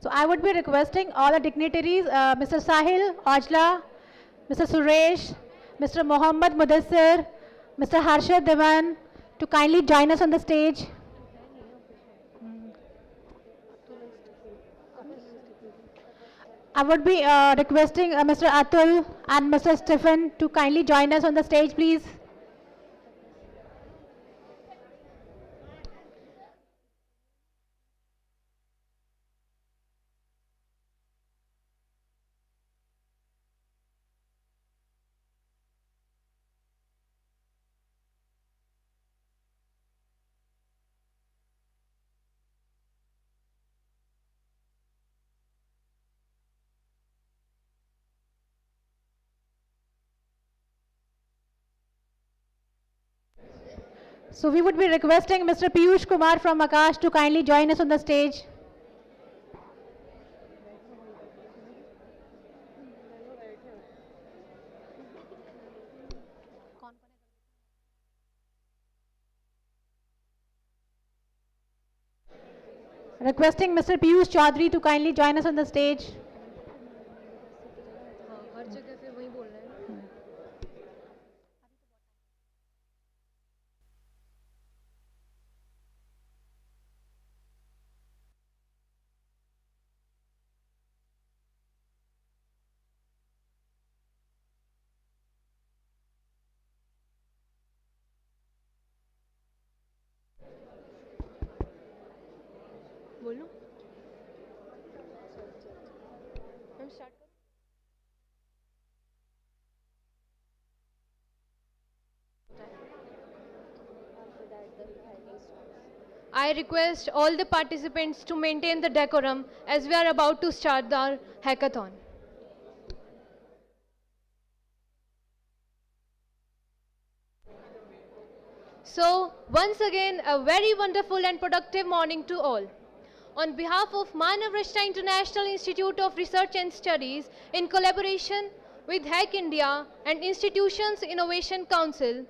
So I would be requesting all the dignitaries, Mr. Sahil, Ajla, Mr. Suresh, Mr. Mohammad Mudassir, Mr. Harshad Devan to kindly join us on the stage. I would be requesting Mr. Atul and Mr. Stephen to kindly join us on the stage, please. So we would be requesting Mr. Piyush Kumar from Akash to kindly join us on the stage. Requesting Mr. Piyush Chaudhary to kindly join us on the stage. I request all the participants to maintain the decorum as we are about to start our hackathon. So, once again, a very wonderful and productive morning to all. On behalf of Manav Rachna International Institute of Research and Studies, in collaboration with HackIndia and Institutions Innovation Council,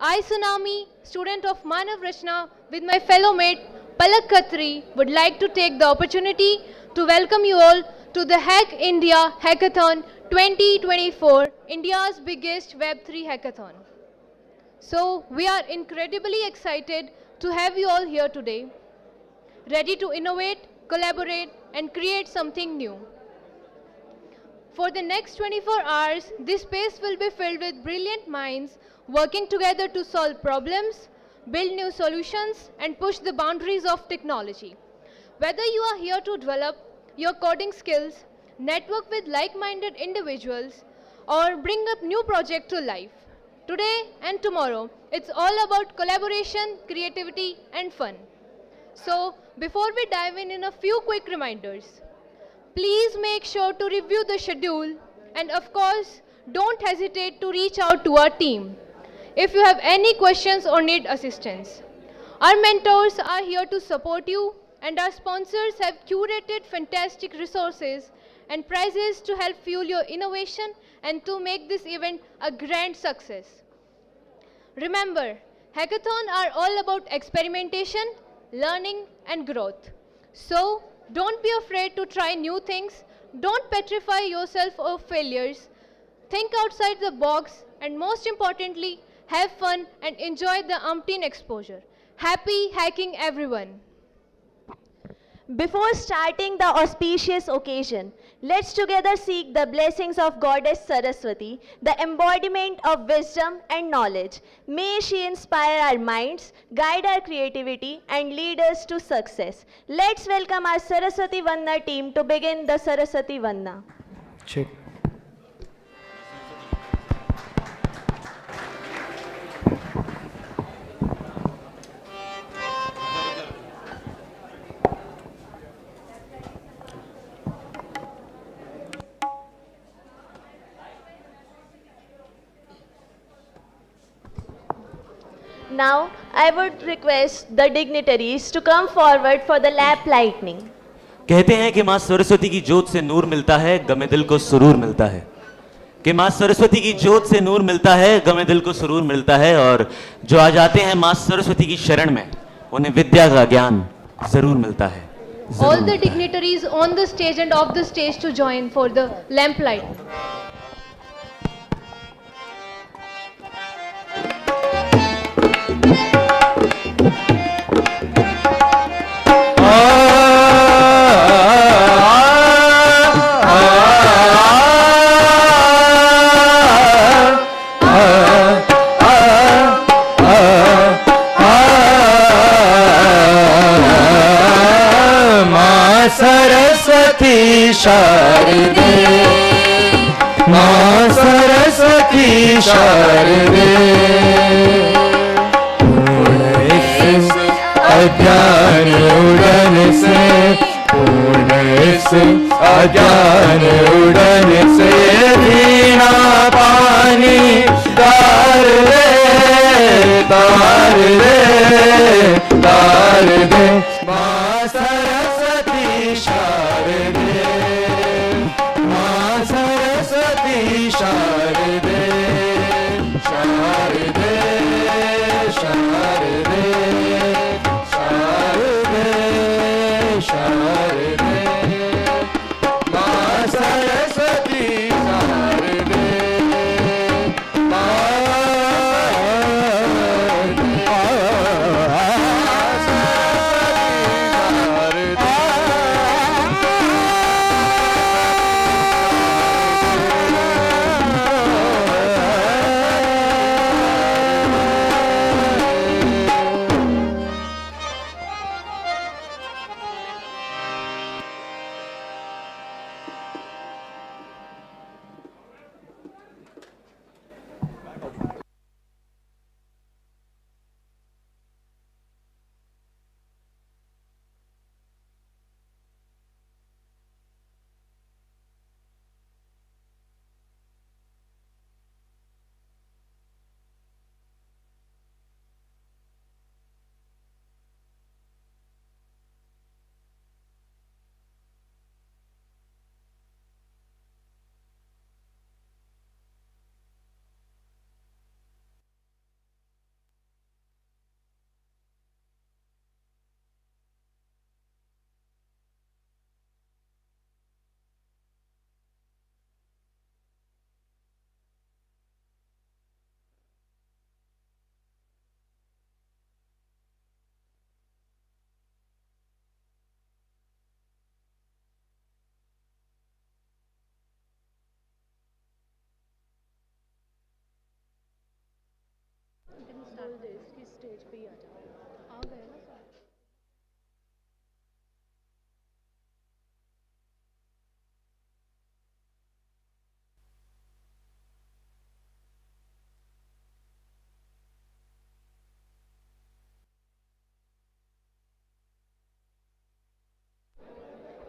I, Tsunami, student of Manav Rachna, with my fellow mate Palak Khatri, would like to take the opportunity to welcome you all to the HackIndia Hackathon 2024, India's biggest Web3 hackathon. So, we are incredibly excited to have you all here today, ready to innovate, collaborate, and create something new. For the next 24 hours, this space will be filled with brilliant minds working together to solve problems, build new solutions, and push the boundaries of technology. Whether you are here to develop your coding skills, network with like-minded individuals, or bring up new projects to life, today and tomorrow, it's all about collaboration, creativity, and fun. So, before we dive in a few quick reminders. Please make sure to review the schedule, and of course, don't hesitate to reach out to our team if you have any questions or need assistance. Our mentors are here to support you, and our sponsors have curated fantastic resources and prizes to help fuel your innovation and to make this event a grand success. Remember, hackathons are all about experimentation, learning, and growth. So, don't be afraid to try new things. Don't petrify yourself of failures. Think outside the box, and most importantly, have fun and enjoy the umpteen exposure. Happy hacking, everyone. Before starting the auspicious occasion, let's together seek the blessings of Goddess Saraswati, the embodiment of wisdom and knowledge. May she inspire our minds, guide our creativity, and lead us to success. Let's welcome our Saraswati Vandana team to begin the Saraswati Vandana. Check. Now, I would request the dignitaries to come forward for the lap lightning. कहते हैं कि माँ सरस्वती की जोत से नूर मिलता है, गमे दिल को सुरूर मिलता है। कि माँ सरस्वती की जोत से नूर मिलता है, गमे दिल को सुरूर मिलता है, और जो आ जाते हैं माँ सरस्वती की शरण में, उन्हें विद्या का ज्ञान जरूर मिलता है। all the dignitaries on the stage and off the stage to join for the lamplight. Saraswati शारदे माँ सरस्वती शारदे अज्ञान उड़न से अज्ञान उड़न से दीना पानी तार दे तार दे तार दे माँ सरस्वती शारदे माँ सरस्वती शारदे शारदे शारदे शारदे शारदे माँ सरस्वती शारदे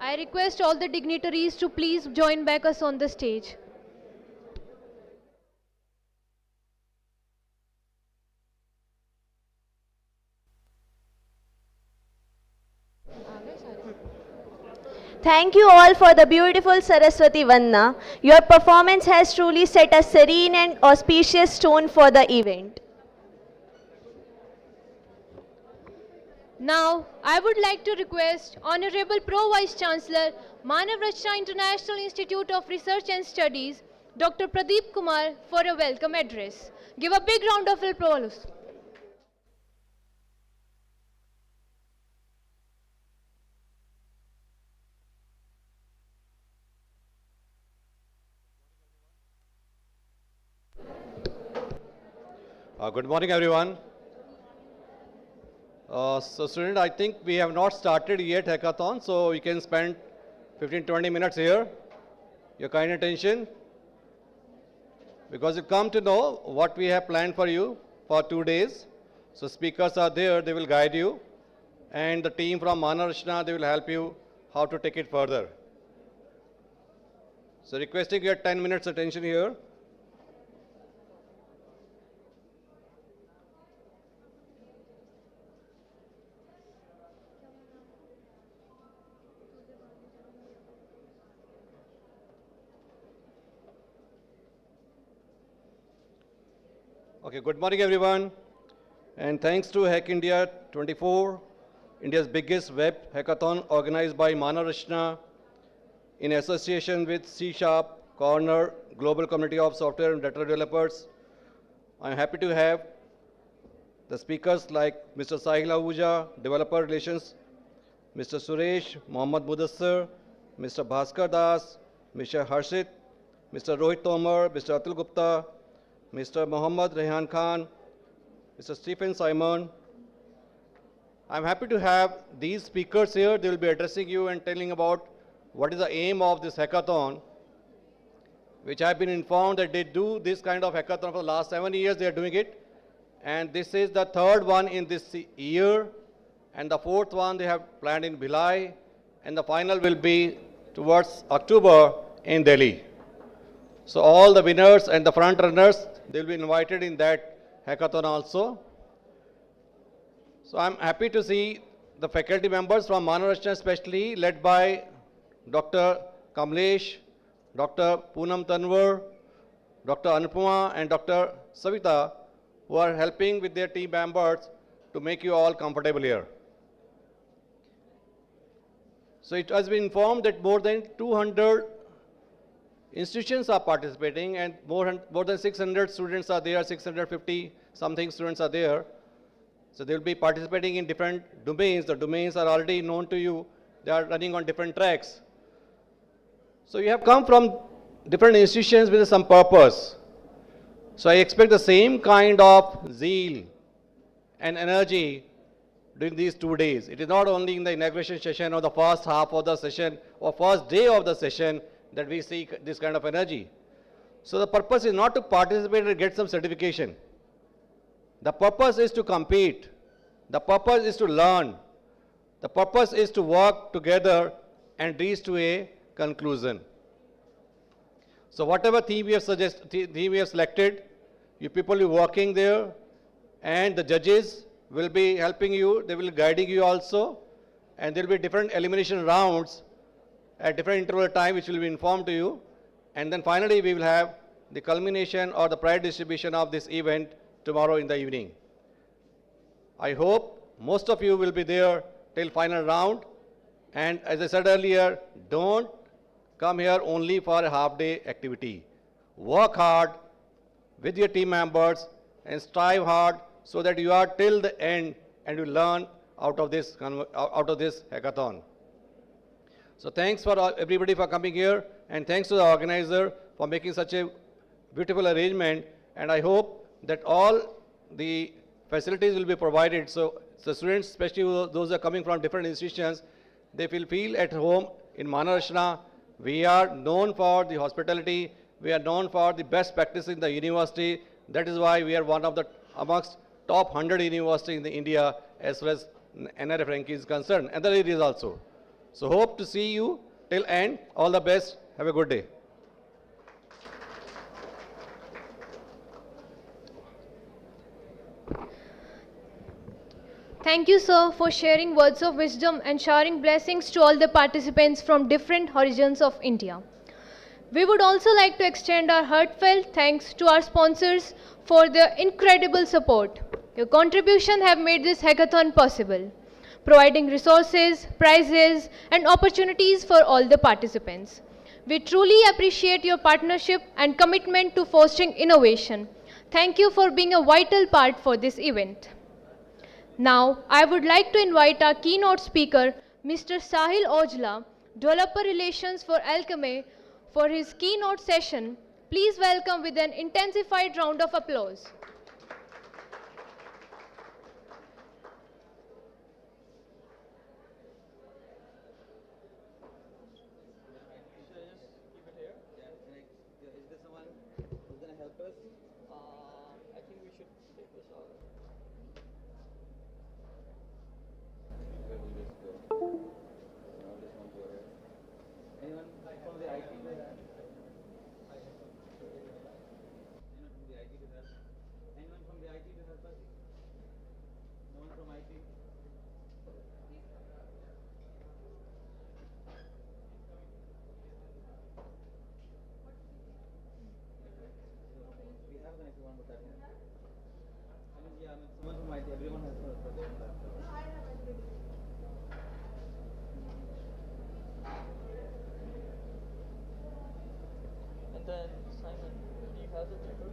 I request all the dignitaries to please join back us on the stage. Thank you all for the beautiful Saraswati Vandana. Your performance has truly set a serene and auspicious tone for the event. Now, I would like to request Honorable Pro Vice Chancellor, Manav Rachna International Institute of Research and Studies, Dr. Pradeep Kumar, for a welcome address. Give a big round of applause. Good morning, everyone. So student, I think we have not started yet hackathon, so you can spend 15-20 minutes here. Your kind attention, because you come to know what we have planned for you for 2 days. So speakers are there, they will guide you, and the team from Manav Rachna, they will help you how to take it further. So requesting your 10 minutes attention here. Okay, good morning everyone, and thanks to HackIndia 24. India's biggest web hackathon organized by Rachna in association with C Sharp, Corner, Global Community of Software and Data Developers. I'm happy to have the speakers like Mr. Sahil Ahuja, Developer Relations, Mr. Suresh, Mohammad Mudassar, Mr. Bhaskar Das, Mr. Harshit, Mr. Rohit Tomar, Mr. Atul Gupta, Mr. Mohammad Rehan Khan, Mr. Stephen Simon. I'm happy to have these speakers here. They will be addressing you and telling about what is the aim of this hackathon, which I've been informed that they do this kind of hackathon for the last 7 years. They are doing it. And this is the third one in this year. And the fourth one they have planned in Bhilai. And the final will be towards October in Delhi. So all the winners and the front runners, they will be invited in that hackathon also. So I'm happy to see the faculty members from Rachna, especially led by Dr. Kamlesh, Dr. Poonam Tanwar, Dr. Anupama and Dr. Savita, who are helping with their team members to make you all comfortable here. So it has been informed that more than 200 institutions are participating and more than 600 students are there, 650 something students are there. So they will be participating in different domains. The domains are already known to you. They are running on different tracks. So you have come from different institutions with some purpose. So I expect the same kind of zeal and energy during these 2 days. It is not only in the inauguration session or the first half of the session or first day of the session that we see this kind of energy. So the purpose is not to participate and get some certification. The purpose is to compete. The purpose is to learn. The purpose is to work together and reach to a conclusion. So whatever theme we have selected, you people will be working there, and the judges will be helping you. They will be guiding you also, and there will be different elimination rounds at different interval time, which will be informed to you. And then finally, we will have the culmination or the prize distribution of this event tomorrow in the evening. I hope most of you will be there till final round. And as I said earlier, don't come here only for a half-day activity. Work hard with your team members and strive hard so that you are till the end and you learn out of this hackathon. So thanks for everybody for coming here, and thanks to the organizer for making such a beautiful arrangement. And I hope that all the facilities will be provided. So the students, especially those who are coming from different institutions, they will feel at home in Rachna. We are known for the hospitality. We are known for the best practice in the university. That is why we are one of the amongst top 100 universities in India as far as NRF ranking is concerned, and other areas also. So hope to see you till end. All the best. Have a good day. Thank you, sir, for sharing words of wisdom and showering blessings to all the participants from different horizons of India. We would also like to extend our heartfelt thanks to our sponsors for their incredible support. Your contributions have made this hackathon possible, providing resources, prizes, and opportunities for all the participants. We truly appreciate your partnership and commitment to fostering innovation. Thank you for being a vital part for this event. Now, I would like to invite our keynote speaker, Mr. Sahil Ojla, Developer Relations for Alchemy, for his keynote session. Please welcome with an intensified round of applause. And then Simon, do you have the paper?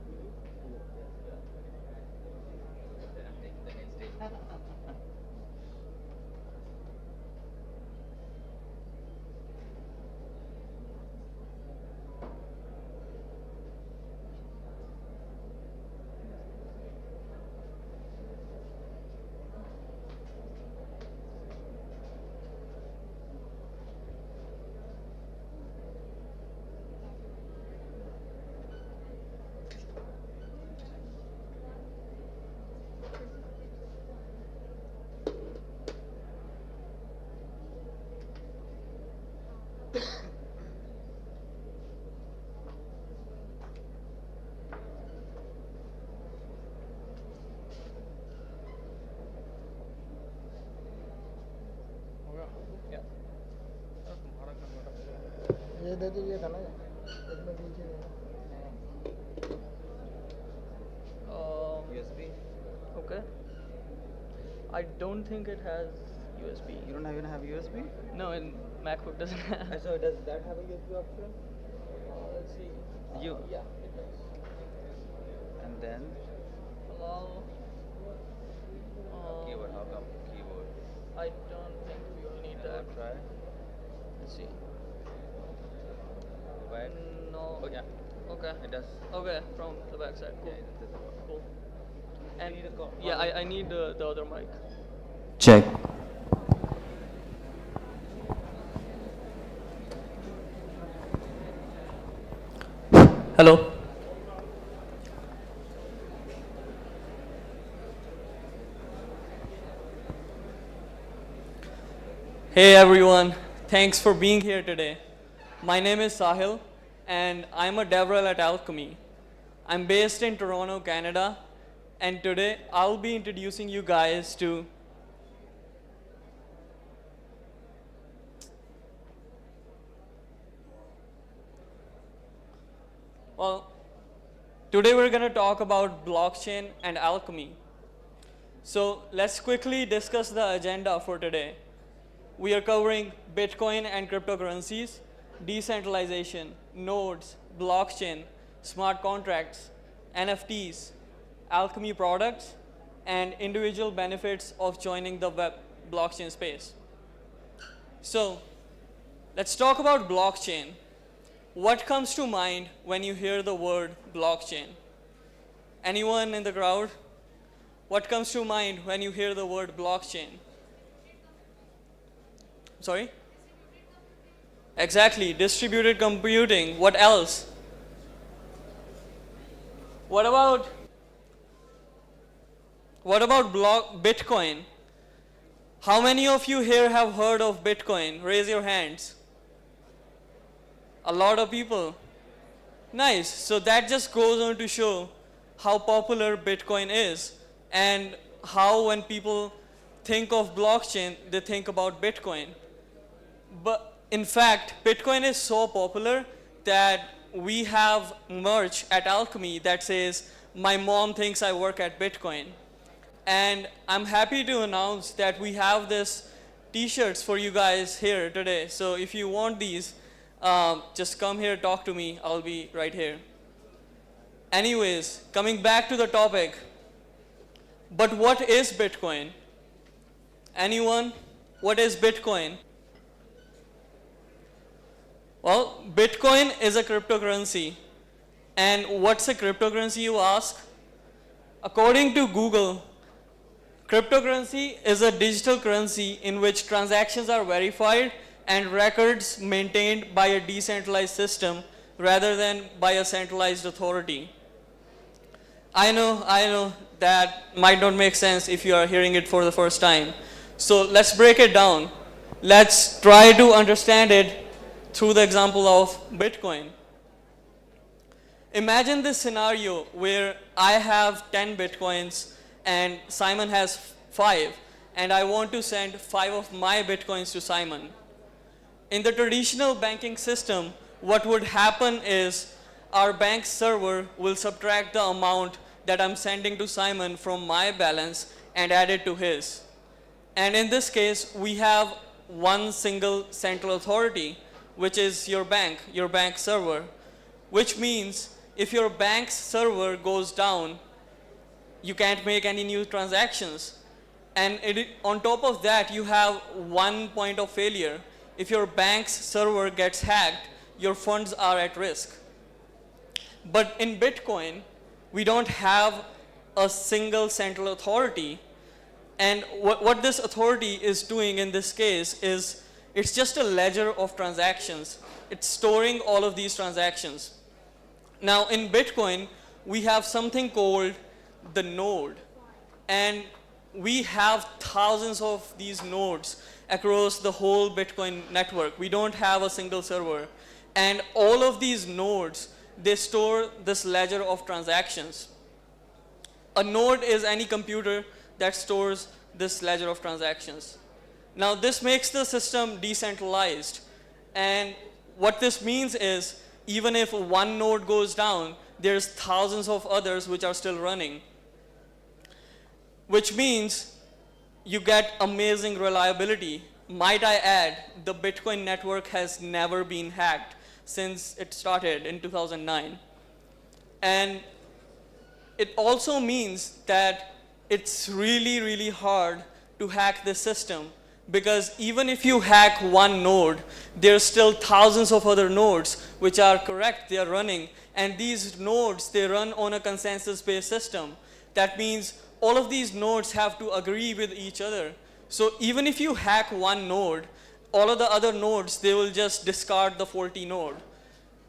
ये दे दीजिए था ना इसमें दीजिए USB. Okay. I don't think it has USB. You don't even have USB? No, in MacBook doesn't have. So does that have a USB option? Let's see. You. Yeah, it does. And then Allow. keyboard. How come keyboard? I don't think we will need that. Try. Let's see. Go back. No. Oh yeah. Okay. It does. Okay, from the back side. Cool. Yeah, it does work. Cool. And need a call. yeah, I need the other mic. Check. Hello. Hey everyone, thanks for being here today. My name is Sahil and I'm a DevRel at Alchemy. I'm based in Toronto, Canada, and today I'll be introducing you guys to today we're going to talk about blockchain and Alchemy. So let's quickly discuss the agenda for today. We are covering Bitcoin and cryptocurrencies, decentralization, nodes, blockchain, smart contracts, NFTs, Alchemy products, and individual benefits of joining the web blockchain space. So let's talk about blockchain. What comes to mind when you hear the word blockchain? Anyone in the crowd? What comes to mind when you hear the word blockchain? Sorry? Exactly, distributed computing. What else? What about Bitcoin? How many of you here have heard of Bitcoin? Raise your hands. A lot of people. Nice. So that just goes on to show how popular Bitcoin is and how when people think of blockchain, they think about Bitcoin. But in fact, Bitcoin is so popular that we have merch at Alchemy that says, "My mom thinks I work at Bitcoin." And I'm happy to announce that we have this t-shirts for you guys here today. So if you want these, just come here, talk to me. I'll be right here. Anyways, coming back to the topic. But what is Bitcoin? Anyone? What is Bitcoin? Well, Bitcoin is a cryptocurrency. And what's a cryptocurrency, you ask? According to Google, cryptocurrency is a digital currency in which transactions are verified and records maintained by a decentralized system rather than by a centralized authority. I know that might not make sense if you are hearing it for the first time. So let's break it down. Let's try to understand it through the example of Bitcoin. Imagine this scenario where I have 10 Bitcoins and Simon has 5, and I want to send 5 of my Bitcoins to Simon. In the traditional banking system, what would happen is our bank server will subtract the amount that I'm sending to Simon from my balance and add it to his. And in this case, we have one single central authority, which is your bank server. which means if your bank's server goes down, you can't make any new transactions. And on top of that, you have one point of failure. If your bank's server gets hacked, your funds are at risk. But in Bitcoin, we don't have a single central authority. And what this authority is doing in this case is it's just a ledger of transactions. It's storing all of these transactions. Now in Bitcoin, we have something called the node. And we have thousands of these nodes across the whole Bitcoin network. We don't have a single server. And all of these nodes, they store this ledger of transactions. A node is any computer that stores this ledger of transactions. Now this makes the system decentralized. And what this means is even if one node goes down, there's thousands of others which are still running. Which means you get amazing reliability. Might I add, the Bitcoin network has never been hacked since it started in 2009. And it also means that it's really, really hard to hack this system, because even if you hack one node, there's still thousands of other nodes which are correct, they are running. And these nodes, they run on a consensus-based system. That means all of these nodes have to agree with each other. So even if you hack one node, all of the other nodes, they will just discard the faulty node.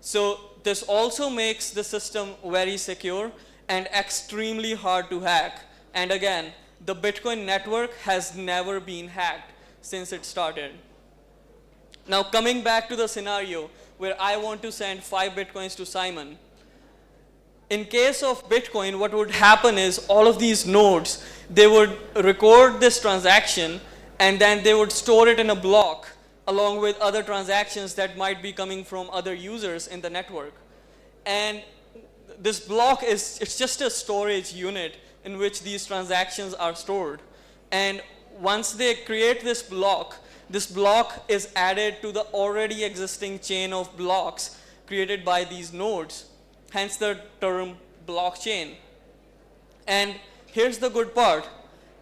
So this also makes the system very secure and extremely hard to hack. And again, the Bitcoin network has never been hacked since it started. Now coming back to the scenario where I want to send 5 Bitcoins to Simon. In case of Bitcoin, what would happen is all of these nodes, they would record this transaction and then they would store it in a block along with other transactions that might be coming from other users in the network. And this block it's just a storage unit in which these transactions are stored. And once they create this block is added to the already existing chain of blocks created by these nodes. Hence the term blockchain. And here's the good part.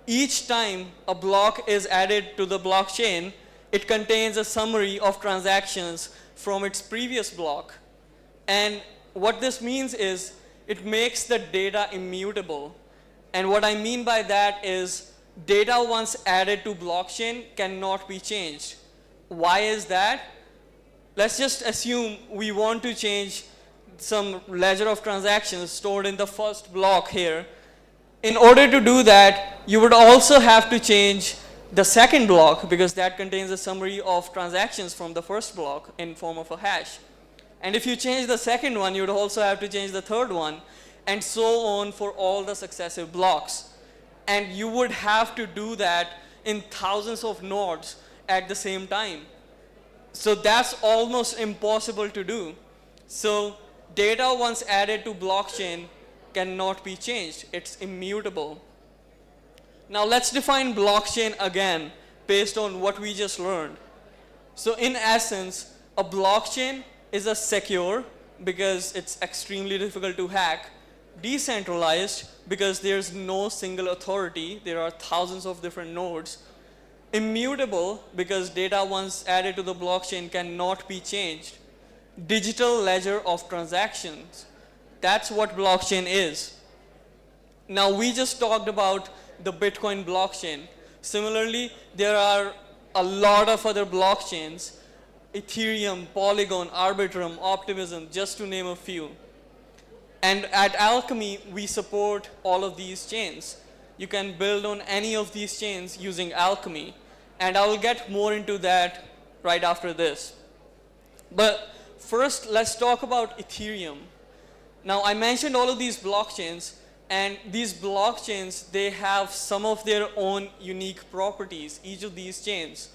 Each time a block is added to the blockchain, it contains a summary of transactions from its previous block. And what this means is it makes the data immutable. And what I mean by that is data once added to blockchain cannot be changed. Why is that? Let's just assume we want to change some ledger of transactions stored in the first block here. In order to do that, you would also have to change the second block because that contains a summary of transactions from the first block in form of a hash. And if you change the second one, you would also have to change the third one, and so on for all the successive blocks. And you would have to do that in thousands of nodes at the same time. So that's almost impossible to do. So data once added to blockchain cannot be changed. It's immutable. Now let's define blockchain again based on what we just learned. So in essence, a blockchain is a secure because it's extremely difficult to hack, decentralized because there's no single authority, there are thousands of different nodes, immutable because data once added to the blockchain cannot be changed, digital ledger of transactions. That's what blockchain is. Now we just talked about the Bitcoin blockchain. Similarly, there are a lot of other blockchains, Ethereum, Polygon, Arbitrum, Optimism, just to name a few. And at Alchemy, we support all of these chains. You can build on any of these chains using Alchemy. And I will get more into that right after this. But first, let's talk about Ethereum. Now, I mentioned all of these blockchains, and these blockchains, they have some of their own unique properties, each of these chains.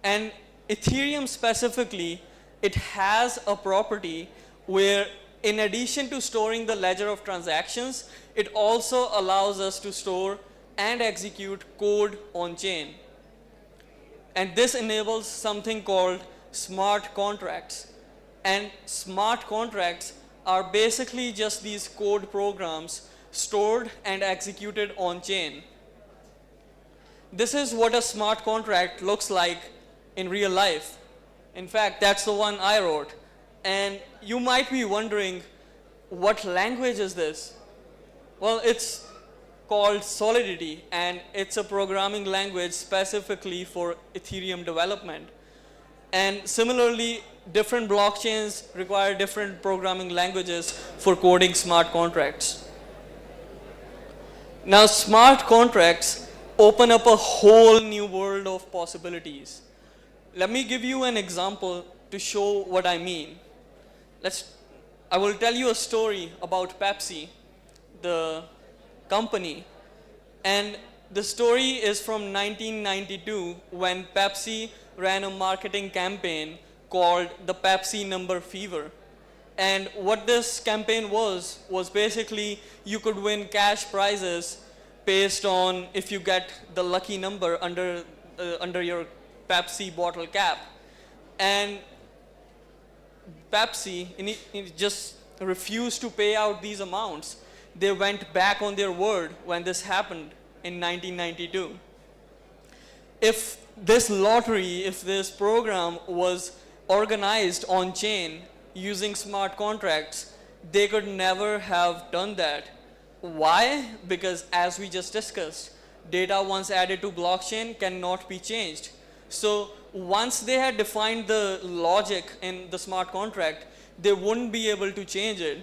And Ethereum specifically, it has a property where in addition to storing the ledger of transactions, it also allows us to store and execute code on chain. And this enables something called smart contracts. And smart contracts are basically just these code programs stored and executed on chain. This is what a smart contract looks like in real life. In fact, that's the one I wrote. And you might be wondering, what language is this? Well, it's called Solidity, and it's a programming language specifically for Ethereum development. And similarly, different blockchains require different programming languages for coding smart contracts. Now, smart contracts open up a whole new world of possibilities. Let me give you an example to show what I mean. I will tell you a story about Pepsi, the company. And the story is from 1992 when Pepsi ran a marketing campaign called the Pepsi Number Fever. And what this campaign was basically you could win cash prizes based on if you get the lucky number under your Pepsi bottle cap. And Pepsi just refused to pay out these amounts. They went back on their word when this happened in 1992. If this lottery, if this program was organized on chain using smart contracts, they could never have done that. Why? Because as we just discussed, data once added to blockchain cannot be changed. So once they had defined the logic in the smart contract, they wouldn't be able to change it.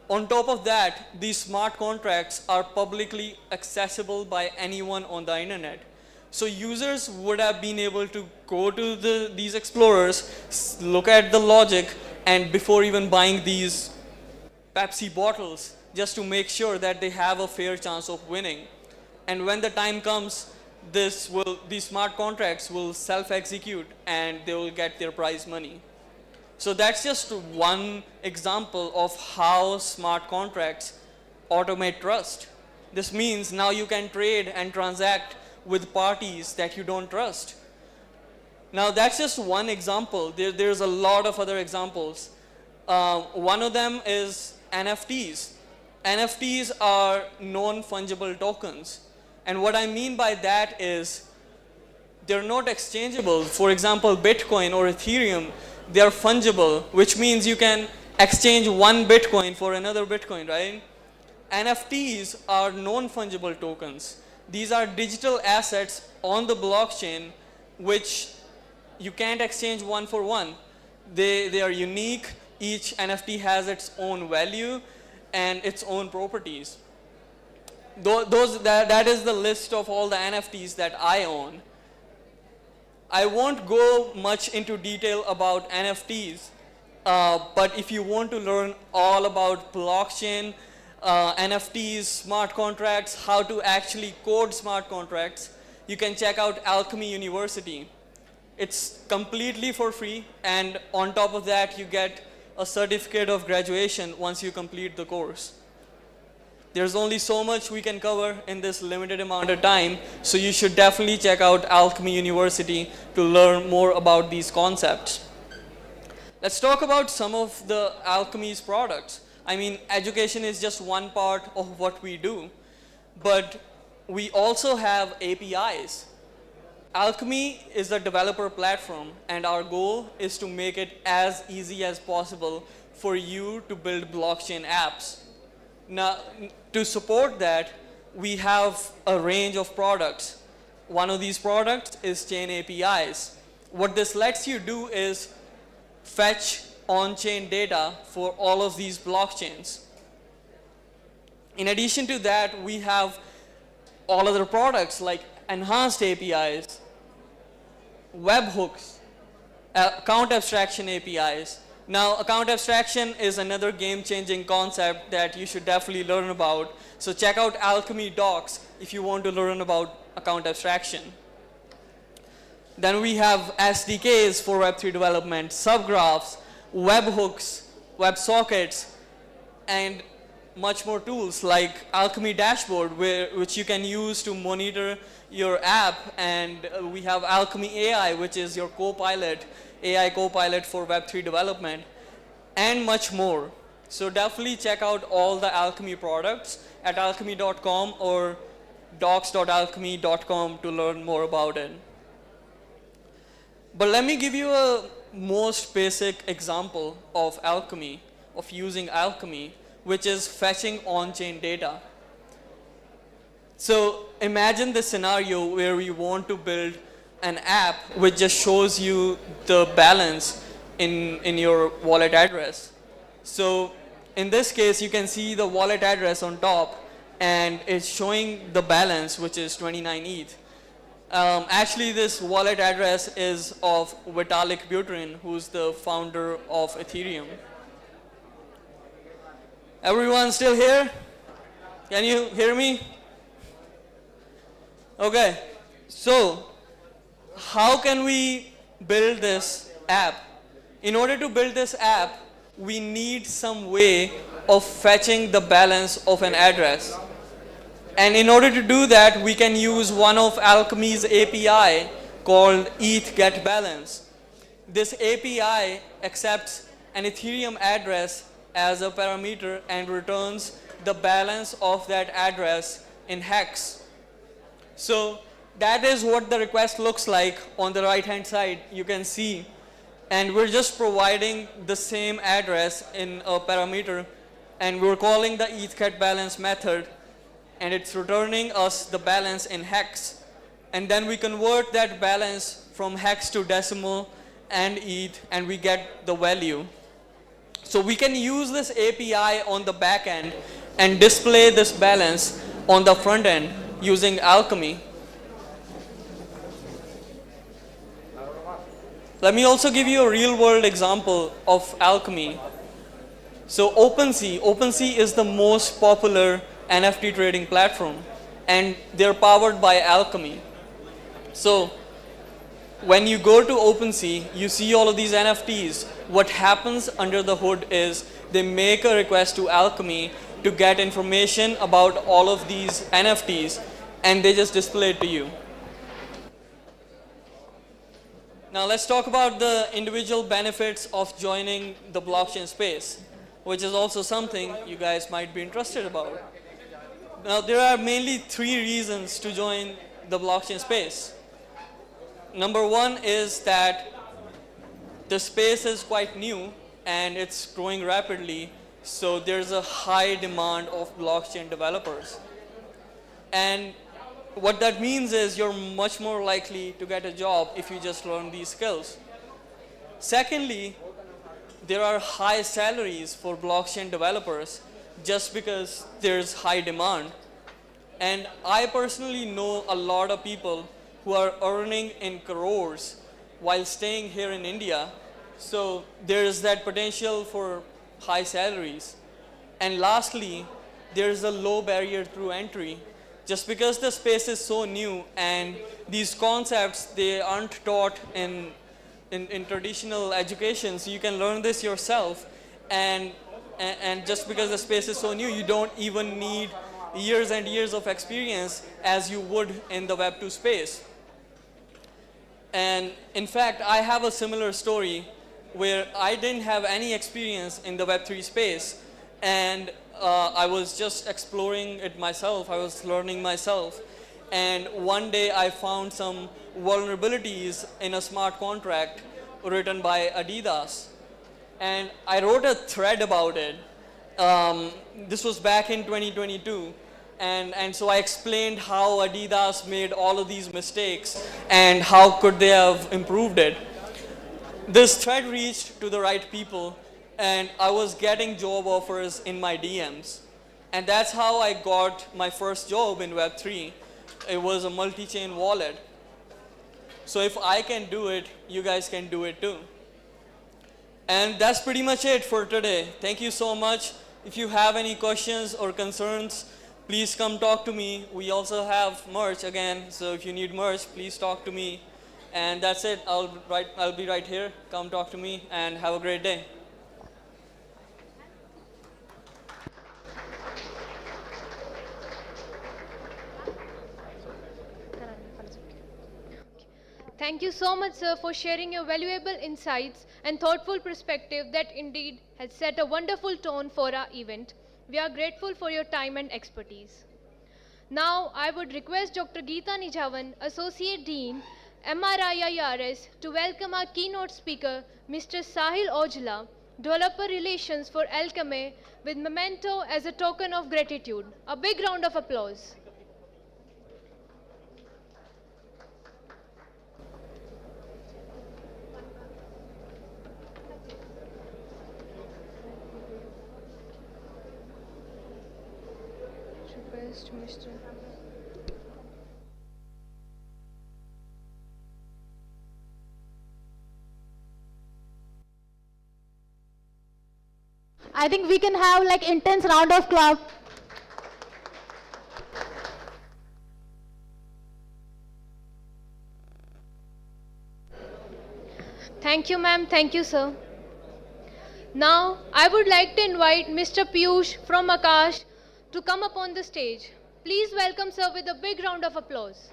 On top of that, these smart contracts are publicly accessible by anyone on the internet. So users would have been able to go to these explorers, look at the logic, and before even buying these Pepsi bottles, just to make sure that they have a fair chance of winning. And when the time comes, these smart contracts will self-execute and they will get their prize money. So that's just one example of how smart contracts automate trust. This means now you can trade and transact with parties that you don't trust. Now that's just one example. There's a lot of other examples. One of them is NFTs. NFTs are non-fungible tokens. And what I mean by that is they're not exchangeable. For example, Bitcoin or Ethereum, they are fungible, which means you can exchange one Bitcoin for another Bitcoin, right? NFTs are non-fungible tokens. These are digital assets on the blockchain which you can't exchange one for one. They are unique. Each NFT has its own value and its own properties. That is the list of all the NFTs that I own. I won't go much into detail about NFTs, but if you want to learn all about blockchain, NFTs, smart contracts, how to actually code smart contracts, you can check out Alchemy University. It's completely for free, and on top of that, you get a certificate of graduation once you complete the course. There's only so much we can cover in this limited amount of time, so you should definitely check out Alchemy University to learn more about these concepts. Let's talk about some of the Alchemy's products. I mean, education is just one part of what we do, but we also have APIs. Alchemy is a developer platform, and our goal is to make it as easy as possible for you to build blockchain apps. Now, to support that, we have a range of products. One of these products is Chain APIs. What this lets you do is fetch on-chain data for all of these blockchains. In addition to that, we have all other products like enhanced APIs, webhooks, account abstraction APIs. Now, account abstraction is another game-changing concept that you should definitely learn about. So check out Alchemy docs if you want to learn about account abstraction. Then we have SDKs for Web3 development, subgraphs, webhooks, WebSockets, and much more tools like Alchemy Dashboard, which you can use to monitor your app. And we have Alchemy AI, which is your co-pilot, AI co-pilot for Web3 development. and much more. So definitely check out all the Alchemy products at alchemy.com or docs.alchemy.com to learn more about it. But let me give you a most basic example of Alchemy, of using Alchemy, which is fetching on-chain data. So imagine this scenario where we want to build an app which just shows you the balance in your wallet address. So in this case, you can see the wallet address on top, and it's showing the balance, which is 29 ETH. Actually, this wallet address is of Vitalik Buterin, who's the founder of Ethereum. Everyone still here? Can you hear me? Okay, so how can we build this app? In order to build this app, we need some way of fetching the balance of an address. And in order to do that, we can use one of Alchemy's API called ETH-GetBalance. This API accepts an Ethereum address as a parameter and returns the balance of that address in hex. So that is what the request looks like on the right-hand side. You can see. And we're just providing the same address in a parameter, and we're calling the ETH-GetBalance method, and it's returning us the balance in hex. And then we convert that balance from hex to decimal and ETH, and we get the value. So we can use this API on the back end and display this balance on the front end using Alchemy. Let me also give you a real-world example of Alchemy. So OpenSea is the most popular NFT trading platform, and they're powered by Alchemy. So when you go to OpenSea, you see all of these NFTs. What happens under the hood is they make a request to Alchemy to get information about all of these NFTs, and they just display it to you. Now let's talk about the individual benefits of joining the blockchain space, which is also something you guys might be interested about. Now there are mainly 3 reasons to join the blockchain space. Number 1 is that the space is quite new and it's growing rapidly, so there's a high demand of blockchain developers. And what that means is you're much more likely to get a job if you just learn these skills. Secondly, there are high salaries for blockchain developers just because there's high demand. And I personally know a lot of people who are earning in crores while staying here in India. So there's that potential for high salaries. And lastly, there's a low barrier through entry. Just because the space is so new and these concepts, they aren't taught in traditional education, so you can learn this yourself. And just because the space is so new, you don't even need years and years of experience as you would in the Web2 space. And in fact, I have a similar story where I didn't have any experience in the Web3 space, and I was just exploring it myself. I was learning myself. And one day I found some vulnerabilities in a smart contract written by Adidas. And I wrote a thread about it. This was back in 2022. And so I explained how Adidas made all of these mistakes and how could they have improved it. This thread reached to the right people, and I was getting job offers in my DMs. And that's how I got my first job in Web3. It was a multi-chain wallet. So if I can do it, you guys can do it too. And that's pretty much it for today. Thank you so much. If you have any questions or concerns, please come talk to me. We also have merch again, so if you need merch, please talk to me. And that's it. I'll be right here. Come talk to me and have a great day. Thank you so much, sir, for sharing your valuable insights and thoughtful perspective that indeed has set a wonderful tone for our event. We are grateful for your time and expertise. Now, I would request Dr. Geeta Nijavan, Associate Dean, MRIIRS, to welcome our keynote speaker, Mr. Sahil Ojla, Developer Relations for Alchemy, with memento as a token of gratitude. A big round of applause. Request Mr. I think we can have like intense round of clap. Thank you, ma'am. Thank you, sir. Now, I would like to invite Mr. Piyush from Akash to come up on the stage. Please welcome sir with a big round of applause.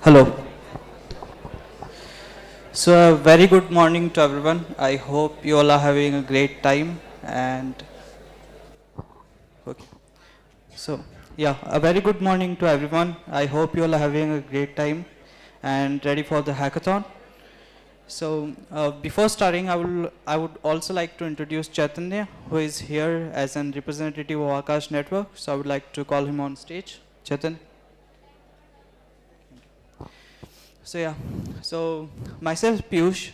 Hello. So a very good morning to everyone. I hope you all are having a great time and okay. So yeah, a very good morning to everyone. I hope you all are having a great time and ready for the hackathon. So before starting, I would also like to introduce Chaitanya, who is here as an representative of Akash Network. So I would like to call him on stage. Chaitanya. So yeah, so myself Piyush,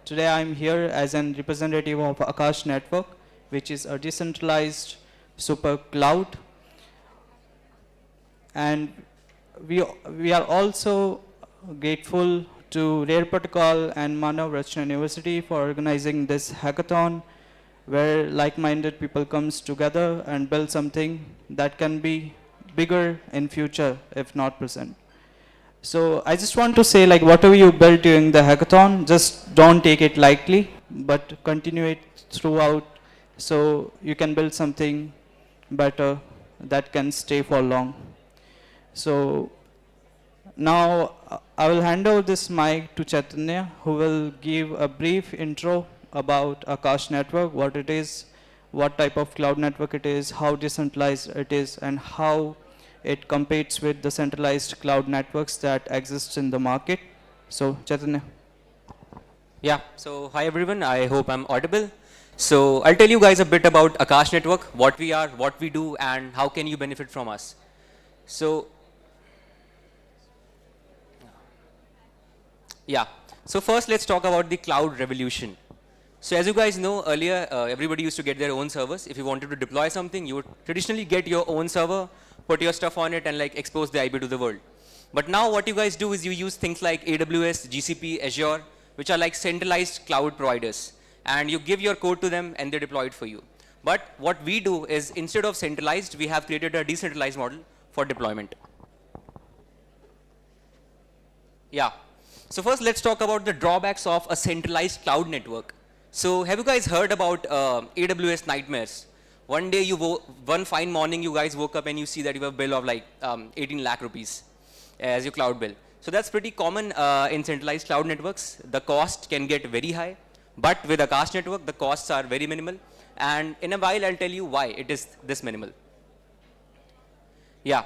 today I'm here as an representative of Akash Network, which is a decentralized super cloud. And we are also grateful to Rare Protocol and Manav Rachna University for organizing this hackathon, where like-minded people comes together and build something that can be bigger in future, if not present. So I just want to say, like, whatever you build during the hackathon, just don't take it lightly, but continue it throughout so you can build something better that can stay for long. So now I will hand over this mic to Chaitanya, who will give a brief intro about Akash Network, what it is, what type of cloud network it is, how decentralized it is, and how it competes with the centralized cloud networks that exist in the market. So, Chaitanya. Yeah, so hi everyone, I hope I'm audible. So, I'll tell you guys a bit about Akash Network, what we are, what we do, and how can you benefit from us. So, yeah, so first let's talk about the cloud revolution. So as you guys know, earlier everybody used to get their own servers. If you wanted to deploy something, you would traditionally get your own server, put your stuff on it and like expose the IP to the world. But now what you guys do is you use things like AWS, GCP, Azure, which are like centralized cloud providers. And you give your code to them and they deploy it for you. But what we do is, instead of centralized, we have created a decentralized model for deployment. Yeah. So first, let's talk about the drawbacks of a centralized cloud network. So have you guys heard about AWS nightmares? One day, one fine morning, you guys woke up and you see that you have a bill of like 18 lakh rupees as your cloud bill. So that's pretty common in centralized cloud networks. The cost can get very high, but with Akash network, the costs are very minimal. And in a while, I'll tell you why it is this minimal. Yeah.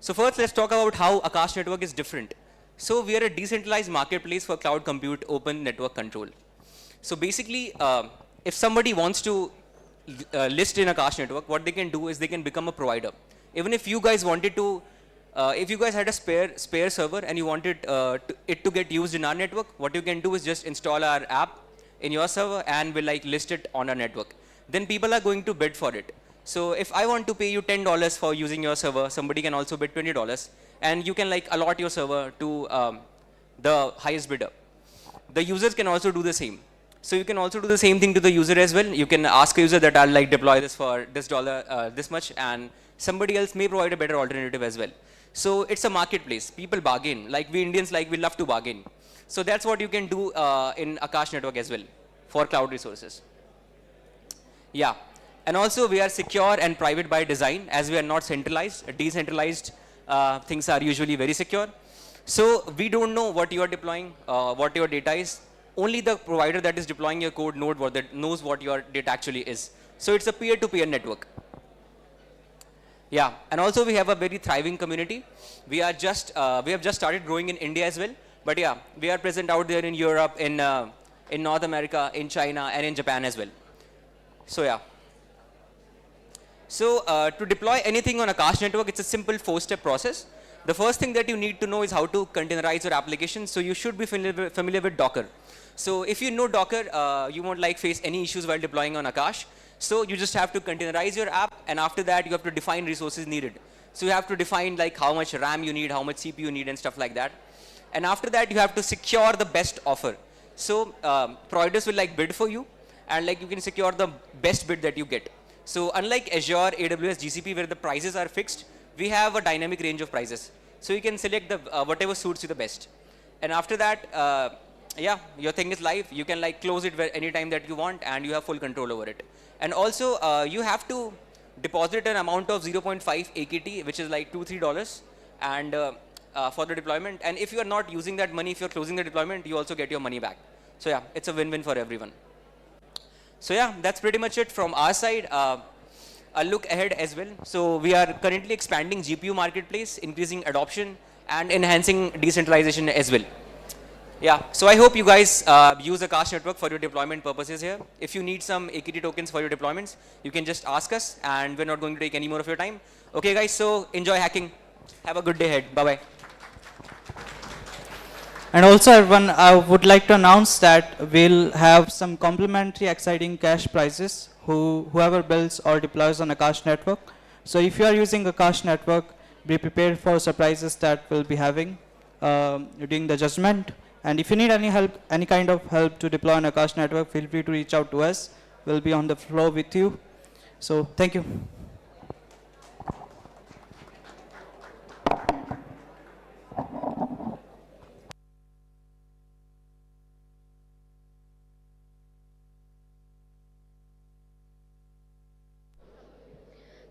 So first, let's talk about how Akash network is different. So we are a decentralized marketplace for cloud compute open network control. So basically, if somebody wants to list in Akash network, what they can do is they can become a provider. Even if you guys wanted to, if you guys had a spare server and you wanted it to get used in our network, what you can do is just install our app in your server and we'll like list it on our network. Then people are going to bid for it. So if I want to pay you $10 for using your server, somebody can also bid $20, and you can like allot your server to the highest bidder. The users can also do the same. So you can also do the same thing to the user as well. You can ask a user that I'll like deploy this for this dollar, this much, and somebody else may provide a better alternative as well. So it's a marketplace. People bargain. Like we Indians, like we love to bargain. So that's what you can do in Akash network as well for cloud resources. Yeah. And also we are secure and private by design, as we are not centralized. Decentralized things are usually very secure. So we don't know what you are deploying, what your data is. Only the provider that is deploying your code knows what your data actually is. So it's a peer-to-peer network. Yeah, and also we have a very thriving community. We have just started growing in India as well. But yeah, we are present out there in Europe, in North America, in China, and in Japan as well. So yeah. So to deploy anything on Akash network, it's a simple 4-step process. The first thing that you need to know is how to containerize your application. So you should be familiar with Docker. So if you know Docker, you won't like face any issues while deploying on Akash. So you just have to containerize your app, and after that you have to define resources needed. So you have to define like how much RAM you need, how much CPU you need, and stuff like that. And after that you have to secure the best offer. So providers will like bid for you, and like you can secure the best bid that you get. So unlike Azure, AWS, GCP, where the prices are fixed, we have a dynamic range of prices. So you can select the whatever suits you the best. And after that, yeah, your thing is live. You can like close it anytime that you want, and you have full control over it. And also, you have to deposit an amount of 0.5 AKT, which is like $2-3, and for the deployment. And if you are not using that money, if you're closing the deployment, you also get your money back. So yeah, it's a win-win for everyone. So yeah, that's pretty much it from our side. A look ahead as well. So we are currently expanding GPU marketplace, increasing adoption, and enhancing decentralization as well. Yeah, so I hope you guys use Akash network for your deployment purposes here. If you need some AKT tokens for your deployments, you can just ask us, and we're not going to take any more of your time. Okay guys, so enjoy hacking. Have a good day ahead. Bye-bye. And also everyone, I would like to announce that we'll have some complimentary exciting cash prizes whoever builds or deploys on Akash network. So if you are using Akash network, be prepared for surprises that we'll be having during the judgment. And if you need any help, any kind of help to deploy on Akash network, feel free to reach out to us. We'll be on the floor with you. So thank you.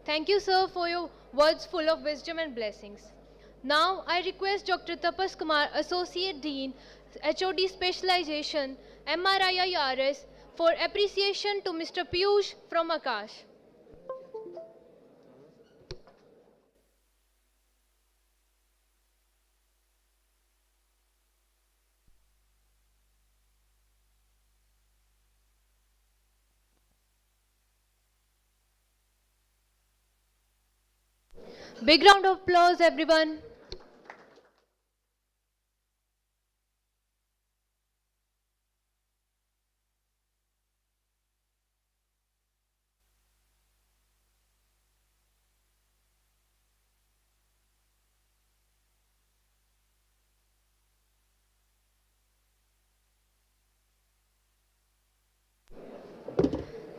Thank you, sir, for your words full of wisdom and blessings. Now, I request Dr. Tapas Kumar, Associate Dean, HOD Specialization, MRIIRS, for appreciation to Mr. Piyush from Akash. Big round of applause, everyone.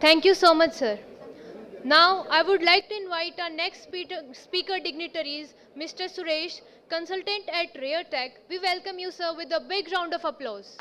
Thank you so much, sir. Now, I would like to invite our next speaker dignitaries, Mr. Suresh, consultant at Rare Tech. We welcome you, sir, with a big round of applause.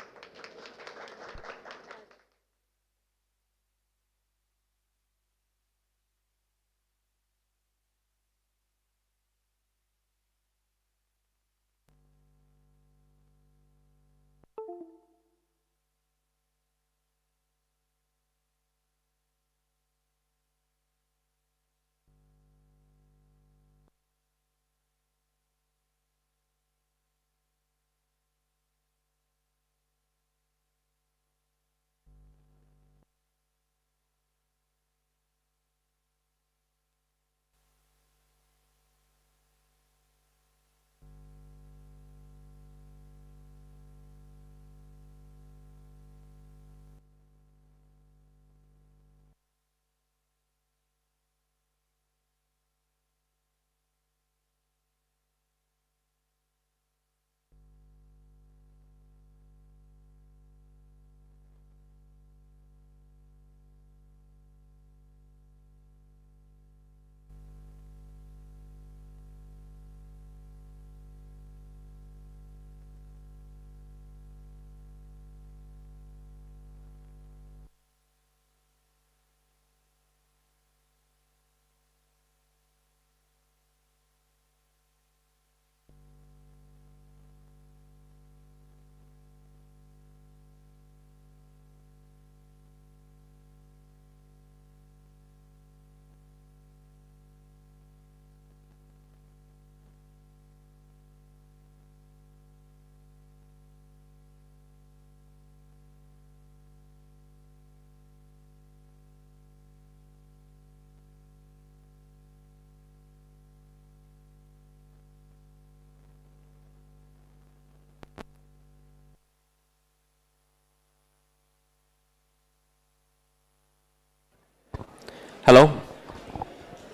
Hello.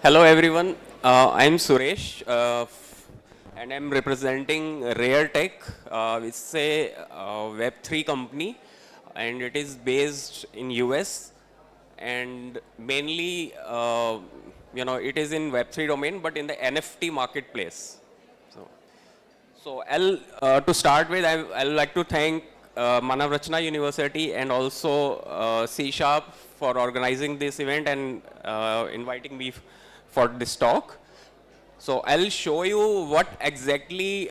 Hello everyone. I'm Suresh and I'm representing Rare Tech. It's a Web3 company and it is based in US and mainly it is in Web3 domain but in the NFT marketplace. So to start with, I'll like to thank Manav Rachna University and also C Sharp for organizing this event and inviting me for this talk. So I'll show you what exactly